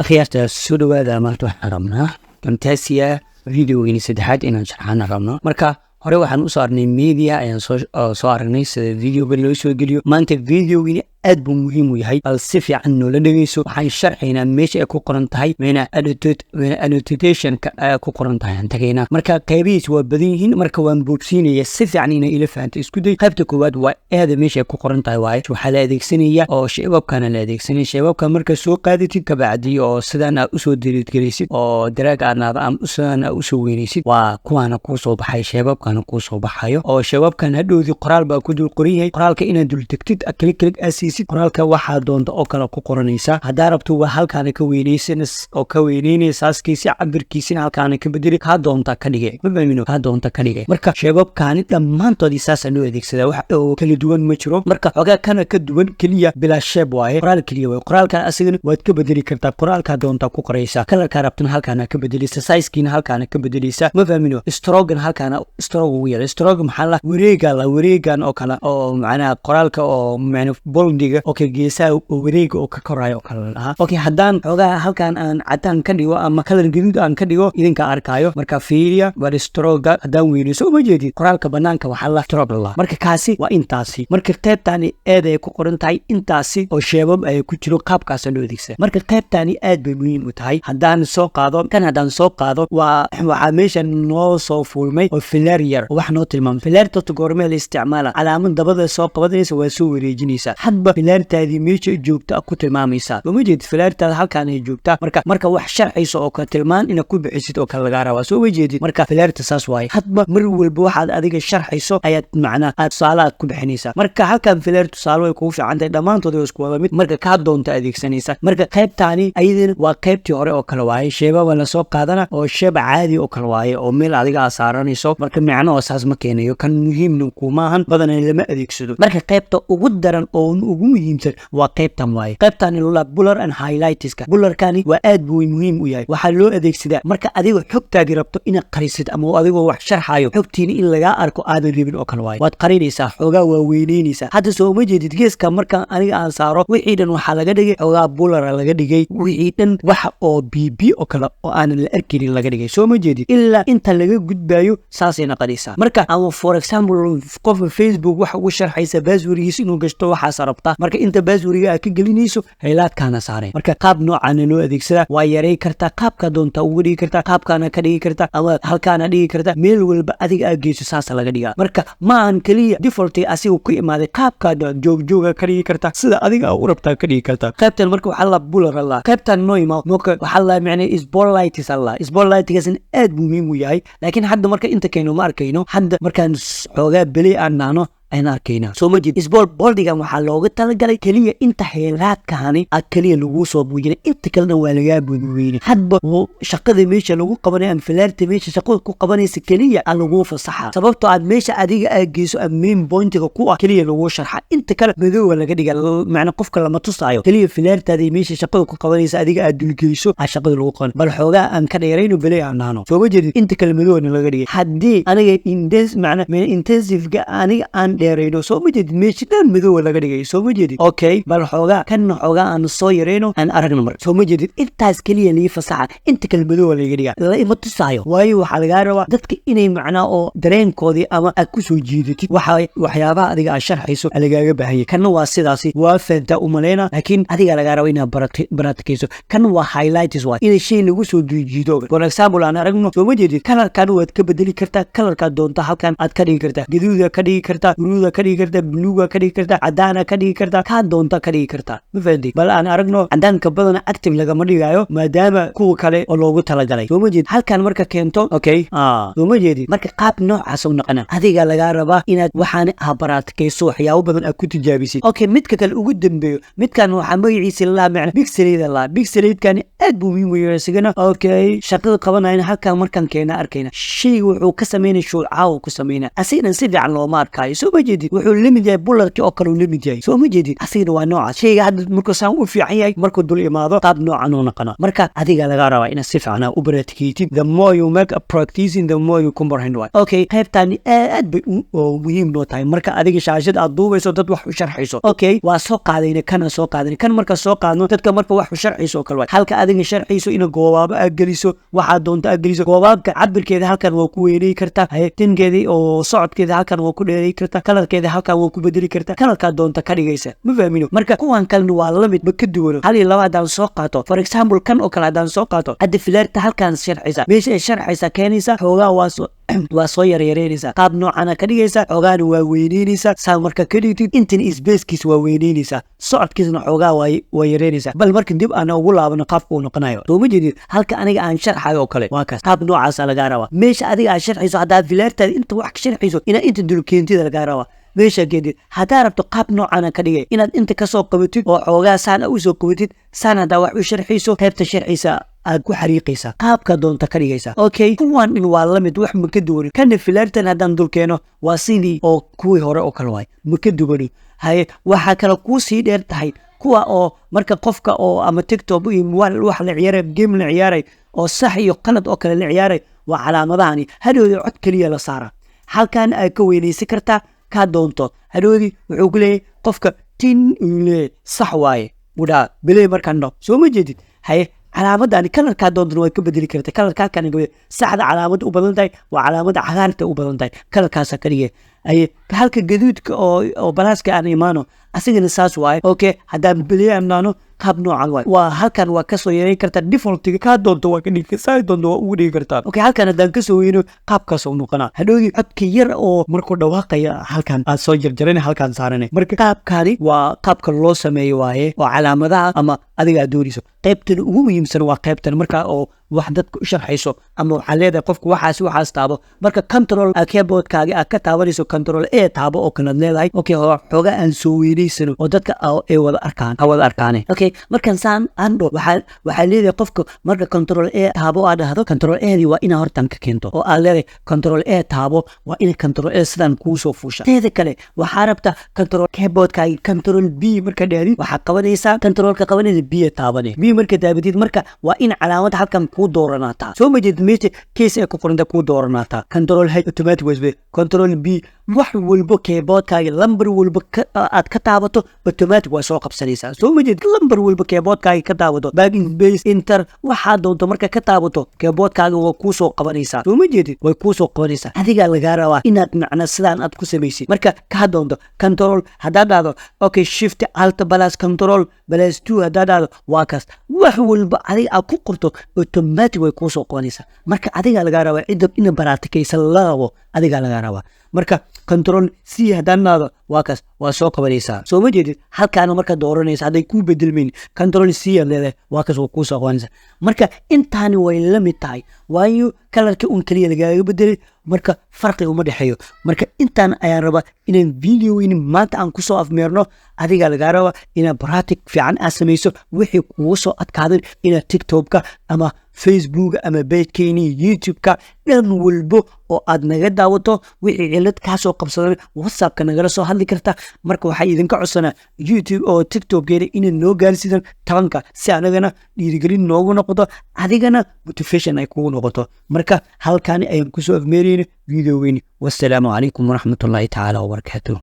akhyaarta soo dhawaada maanta waxaan rabnaa Camtasia videogiina saddexaad inaan sharxaan rabno marka hore waxaan u saarnay media ayaan soo aragnay sida videoga loo soo geliyo maanta videogiina aad buu muhiim u yahay bal si fiican noola dhageyso waxaan sharxaynaa meesha ay ku qoran tahay meena annotation ka ku qoran tahay aan tagaynaa marka qaybihiis waa badan yihiin marka waan boobsiinaya si fiican inay ila fahanto isku day qaybta koowaad waa aad meesha ay ku qoran tahay waxa la adeegsanaya oo shaybabkana la adeegsanaya shaybabka marka soo qaadatid ka bacdi oo sidaan aad u soo diridgelisid oo drag aan u soo weynaysid waa kuwaana ku soo baxay shaybabkana ku soo baxayo oo shaybabkan hadhowdi qoraal baa ku dul qoran yahay qoraalka inaad dul tagtid click qoraalka waxaa doonta oo kale ku qoranaysa hadaa rabto waa halkaana ka weynaysanas oo ka weynaynaysaaskiisa cabirkiisina halkaana ka bedeli ka doonta ka dhigay ka doonta ka dhigay marka shaybabkaani dhammaantoodii saasa loo adeegsadaa wax oo kala duwan ma jiro marka xogaa kana ka duwan kaliya bila shape waaye qoraal kaliya waaye qoraalka asagana waad ka bedeli kartaa qoraalka doonta ku qoraysa kalarka rabtana halkaana ka bedelisa size-kiina halkaana ka bedelisa ma fahmino stroke halkaana stroke ugu yar stroke maxaa la wareegan oo kala oo macnaha qoraalka oo macnaha boldiga okay geesaha wareega oo ka korayo kala laha okay haddaan xogaa halkan aan cadaan ka dhigo ama kalar gaduud aan ka dhigo idinka arkayo marka fiiriya waa stroke haddaan weynayso uma jeedid qoraalka banaanka waxaa la stroke la marka kaasi waa intaasi marka qaybtani aad ay ku qoran tahay intaasi oo shaybab ay ku jiro qaabkaas loo adeegsado marka qaybtani aad bay muhiim u tahay haddaan soo qaado waa meeshan noo soo fulmay oo filaar wax noo tilmaam filaar toto goormee la isticmaala calaamad dabada soo qabanaysa waa soo wareejinaysa hadba filaartaadii meesha joogta ku tilmaamaysa uma jeed filaartaada halkaan ay joogtaa marka wax sharxayso oo ka tilmaan ina ku bixisid oo kala laga rabaa soo wajeedid marka filaarta saas waaye hadba mar walba waxaad adiga sharxayso ayaad macnaa aad tusaalaad ku bixinaysa marka halkaan filaar tusaale way kugu fiican tahay dhammaantood way isku wada mid marka kaa doonta adeegsanaysa marka qaybtaani ayadana waa qaybtii hore oo kale waaye sheebaba la soo qaadana oo sheeb caadi oo kale waaye oo meel adiga aad saaranayso marka macno oo saas ma keenayo kan muhiimna kumaahan badanaa lama adeegsado marka qaybta ugu daran oo ugu muhiimsan waa qaybtan waaye qaybtani lula bular and highlightska bularkani waa aad buu muhiim u yahay waxaa loo adeegsadaa marka adiga xogtaadii rabto inaad qarisid ama adigoo wax sharxayo xogtiina in lagaa arko aadan rabin oo kale waaye waad qarinaysaa xoogaa waa weyneynaysaa hadda soo ma jeedid geeska markaan aniga aan saaro wixii dhan waxaa laga dhigay xoogaa bulara laga dhigay wixii dhan waxa oo bb oo kale oo aanan la arkinin laga dhigay soo ma jeedid ilaa inta laga gudbayo saasay naqanaysaa marka ama for example qofka Facebook waxa uu sharxaysa passwordgiisa inuu gashto waxaas rabtaa marka inta passwordga aad ka gelinayso haylaadkaana saareen marka qaab noocan loo adeegsada waa yaray kartaa qaabka doonta ugu dhigi kartaa qaabkaana ka dhigi kartaa ama halkaana dhigi kartaa meel walba adiga aad geyso saas laga dhigaa marka ma aan kaliya default asigu ku imaaday qaabka jooga ka dhigi kartaa sida adiga u rabtaa ka dhigi kartaa qaybtan marka waxa la bular Allah qaybtan noo imaa marka waxa la macnaa spotlight Allah spotlight-gaasna aad muhiim u yahay laakiin hadda marka inta keeno ma arkayno hadda markaan xoogaa beli aan naano ayna arkayna soo ma jeed boldigan waxaa looga talagalay kaliya inta heelaadkaani aad kaliya lagu soo buujinay inta kalena waa lagaa buuweyne hadba shaqada meesha lagu qabanay ama filaarta meesha shaqada ku qabanaysa kaliya aan lagu fasaxa sababtoo aad meesha adiga aad geyso ama main pointiga ku ah kaliya lagu sharxa inta kale madoowa laga dhiga macna qofka lama tusaayo kaliya filaartaada meesha shaqada ku qabanaysa adiga aad dulgeyso aan shaqada lagu qaban bal xoogaa aan ka dheerayno beli aan naano soo ma jeed inta kale madoowana laga dhigay haddii aniga intensive-ga aniga aan dheerayno soo ma jeedid meesha dhan madoowa laga dhigay soo ma jeedid okay bal xoogaa aan soo yarayno aan aragno mar soo ma jeedid intaas kaliya lii fasaxa inta kale madoowa laga dhiga la ima tusaayo waayo waxaa lagaa rabaa dadka inay macnaa oo dareenkoodii ama aad ku soo jiidatid waxyaabaha adiga aad sharxayso lagaaga baahanyay kanna waa sidaasi waa fahantaa u maleyna laakiin adiga lagaa raba inaad baratikayso kanna waa highlights waa inay shay lagu soo jiido for example aan aragno soo ma jeedid kalarkan waad ka bedeli kartaa kalarkaa doonta halkan aad ka dhigi kartaa gaduuda ka dhigi kartaa ka dhigi kartaa bluega ka dhigi kartaa cadaana ka dhigi kartaa kaa doonta ka dhigi kartaa ma fahanti bal aan aragno cadaanka badana active lagama dhigayo maadaama kuwa kale oo loogu talagalay soo ma jeed halkan marka keento okay soo ma jeedid marka qaab noocaas u noqona adiga lagaa rabaa inaad waxaan baratikayso waxyaabo badan aad ku tijaabisid okay midka kale ugu dambeeyo midkan waxaa magaciisa la macna pixelaydkani aad buu muhiim u yahay sigana okay shaqada qabanayna halkan markaan keena arkayna shay wuxuu ka sameynaa shuucaaw ku sameynaa asigana si fiican looma arkayo soo ma jeedid wuxuu limid yahay bulletka oo kale uu limid yahay soo ma jeedid asigana waa noocaas shayga hadda markuu saan u fiican yahay markuu dul imaado qaab noocan oo noqona marka adiga laga rabaa inaad si fiican u practice the more you make a practicing the more you comprehend why okay qaybtani aad bay muhiim noo tahay marka adiga shaashad aad duubayso dad wax u sharxayso okay waa soo qaadayna kana soo qaadayna kan marka soo qaadno dadka marka wax u sharxayso kale way halka adiga sharxayso in goobaabo aad geliso waxa doonto aad geliso goobaabka cabirkeeda halkan waa ku weynay kartaa tinkeedii oo socodkeeda halkan waa ku dheeray kartaa kalarkeeda halkan waa ku bedeli kartaa kalarka doonto ka dhigaysa ma fahmino marka kuwan kalena waa lamid ba ka duwano hal iyo laba hadaan soo qaato for example kan oo kale hadaan soo qaato hadda filaarta halkan sharxaysa meesha ay sharxaysa keenaysa xoogaa waa soo yareynaysa qaab noocana ka dhigaysa xoogaana waa weyneynaysa saa marka ka dhigtid intan isbeeskiisa waa weyneynaysa socodkiisna xoogaa waa yareynaysa bal marka dib aan ugu laabano qaabka uu noqonayo soo ma jeedid halka aniga aan sharxayo oo kale waa kaas qaab noocaasa lagaa rabaa meesha adiga aad sharxayso haddaad filaartaada inta wax ka sharxayso inaad inta dulkeentida lagaa rabaa meesha geedid haddaa rabto qaab noocana ka dhigay inaad inta kasoo qabatid oo xoogaa saan u soo qabatid saan haddaa wax u sharxayso qaybta sharxaysa aad ku xariiqaysa qaabka doonta ka dhigaysa okay kuwan in waa lamid wax ma ka duwanin kana filaartan haddaan dulkeeno waa sidii oo kuwii hore oo kale waay ma ka duwanin haye waxaa kale kuu sii dheer tahay kuwa oo marka qofka oo ama tiktok iyo wax la ciyaaray game la ciyaaray oo sax iyo qalad oo kale la ciyaaray waa calaamadahani hadhowda cod keliya la saara halkan aad ka weynaysan kartaa kaa doonto hadhowdii wuxuu ku leeyahay qofka tin sax waaye budhaa bilay markaan dho soo ma jeedid haye calaamadani kalarkaa doontan waa ka bedeli karta kalarka halkan saxda calaamad u badan tahay waa calaamada cagaarta u badan tahay kalarkaasa ka dhigay ay halka gaduudka oo balaaska aan imaano asigana saas waaye okay haddaan beliya amnaano qaab noocan waay waa halkan waa kasoo yareyn kartaa defaultiga kaa doonto waa ka dhigi saa doonto waa ugu dhigi kartaa okay halkan haddaan kasoo weyno qaabkaas u noqonaa hadhowdii codka yar oo markuu dhawaaqaya halkan aad soo jarjarana halkan saarana marka qaabkani waa qaabka loo sameeyo waaye oo calaamadaha ama adiga aad doonayso qaybtan ugu muhiimsan waa qaybtan marka oo wax dadka u sharxayso ama waxaa leedahay qofku waxaas taabo marka control keyboardkaaga aad ka taabanayso control a taabo oo kanaad leedahay okay xoogaa aan soo weynaysano oo dadka ay wada arkaan okay markan saan andho waxaa leedahay qofka marka control a taabo aad dhahdo control a waa inaa hortan ka keento oo aad leedahay control a taabo waa ina control a sidaan kuu soo fuusha teeda kale waxaa rabta control keyboardkaaga control b marka dhahdid waxaa qabanaysaa controlka qabanaysa b taabane b marka taabatid marka waa in calaamad halkan kuu dooranaataa soo ma jeed meesha case ay ku qoranta kuu dooranaataa control h automatic wasbe control b wax walbo keyboardkaaga lambar walbo aad ka taabato automatic waa soo qabsanaysaa soo ma jeed lambar walbo keyboardkaaga ka taabato bagging base enter waxaa doonto marka ka taabato keyboardkaaga waa kuu soo qabanaysaa soo ma jeedid way kuu soo qabanaysaa adigaa lagaa rabaa inaad macna sidaan aad ku samaysid marka kaa doonto control haddaad dhahdo okay shift alt plus control plus 2 haddaad dhahdo waa kaas wax walba adiga aad ku qorto automatic way kuu soo qabanaysaa marka adigaa lagaa rabaa cidda ina baraatikaysa la rabo adigaa lagaa rabaa marka control c haddaan dhahdo waa kaas waa soo qabanaysaa soo ma jeedid halkaana marka dooranaysa hadday kuu bedelmayn control c aad leedahay waa kaas waa kuu soo qabanaysaa marka intaani way la mid tahay waayo kalarka un keliya lagaaga bedelay marka farqi uma dhexeeyo marka intaan ayaan rabaa inaan videoyni maanta aan kusoo afmeerno adigaa lagaa rabaa inaad practic fiican aad samayso wixii kugu soo adkaadan inaad tiktokka ama facebooka ama beedkeeni youtube-ka dhan walbo oo aad naga daawato wixii cilad kaasoo qabsadan whatsappka nagala soo hadli karta marka waxaa idinka codsanaa youtube oo tiktokgeena inaad noo gaarsiidan tabanka si anagana dhiirigelin noogu noqoto adigana motivation ay kugu noqoto marka halkaani ayaan kusoo afmeereyna videogeeni wassalaamu calaykum waraxmatullaahi tacaala wabarakaatuh